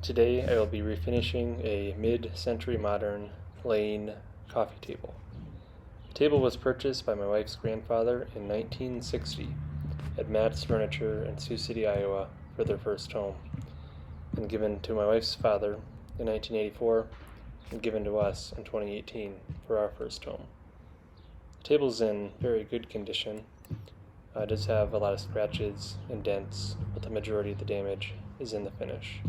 Today I will be refinishing a mid-century modern Lane coffee table. The table was purchased by my wife's grandfather in 1960 at Matt's Furniture in Sioux City, Iowa for their first home, and given to my wife's father in 1984 and given to us in 2018 for our first home. The table's in very good condition. It does have a lot of scratches and dents, but the majority of the damage is in the finish,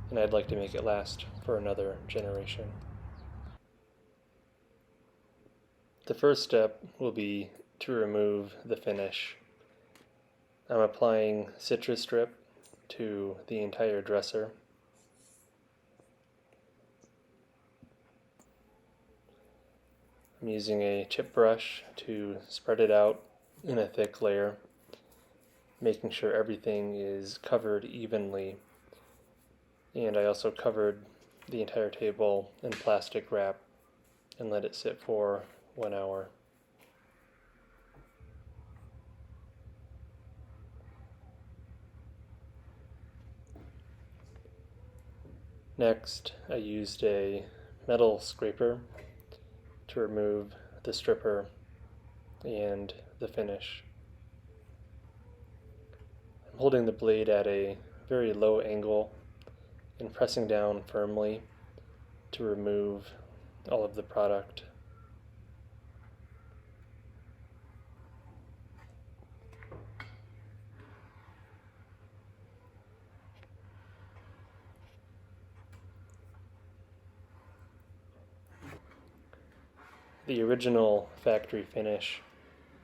and I'd like to make it last for another generation. The first step will be to remove the finish. I'm applying citrus strip to the entire dresser. I'm using a chip brush to spread it out in a thick layer, making sure everything is covered evenly. And I also covered the entire table in plastic wrap and let it sit for 1 hour. Next, I used a metal scraper to remove the stripper and the finish. I'm holding the blade at a very low angle and pressing down firmly to remove all of the product. The original factory finish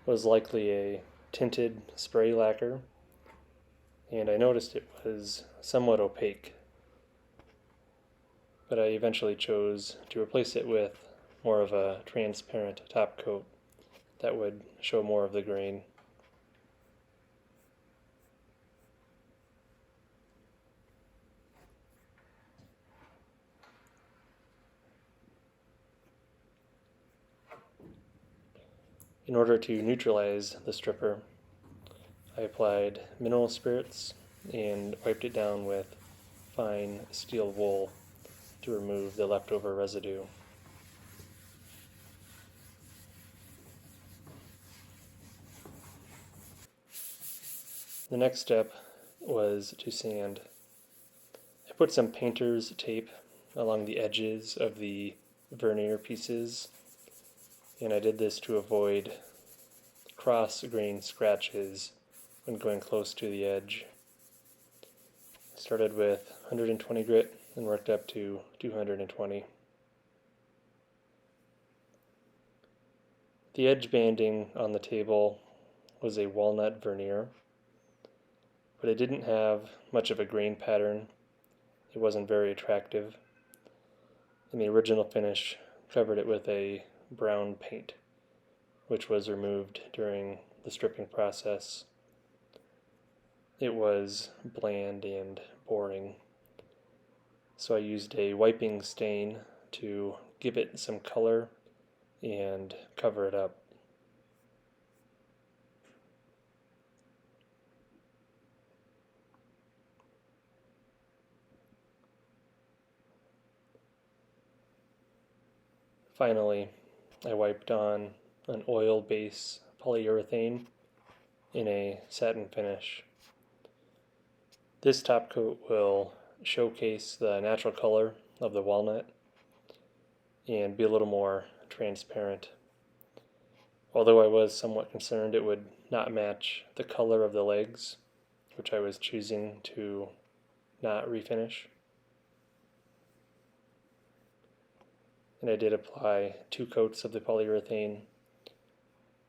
was likely a tinted spray lacquer, and I noticed it was somewhat opaque, but I eventually chose to replace it with more of a transparent top coat that would show more of the grain. In order to neutralize the stripper, I applied mineral spirits and wiped it down with fine steel wool to remove the leftover residue. The next step was to sand. I put some painter's tape along the edges of the vernier pieces, and I did this to avoid cross-grain scratches when going close to the edge. I started with 120 grit and worked up to 220. The edge banding on the table was a walnut veneer, but it didn't have much of a grain pattern. It wasn't very attractive, and the original finish covered it with a brown paint, which was removed during the stripping process. It was bland and boring, so I used a wiping stain to give it some color and cover it up. Finally, I wiped on an oil base polyurethane in a satin finish. This top coat will showcase the natural color of the walnut and be a little more transparent. Although I was somewhat concerned it would not match the color of the legs, which I was choosing to not refinish. And I did apply 2 coats of the polyurethane,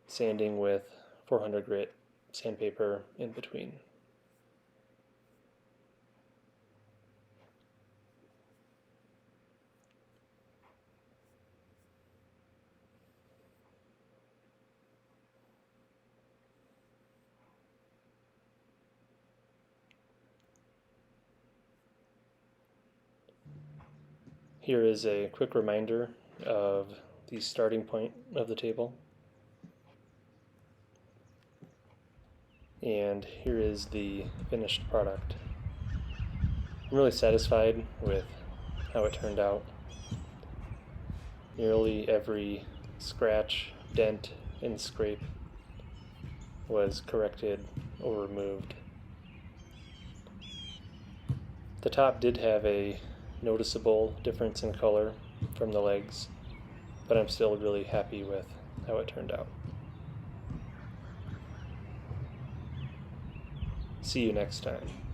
sanding with 400 grit sandpaper in between. Here is a quick reminder of the starting point of the table. And here is the finished product. I'm really satisfied with how it turned out. Nearly every scratch, dent, and scrape was corrected or removed. The top did have a noticeable difference in color from the legs, but I'm still really happy with how it turned out. See you next time.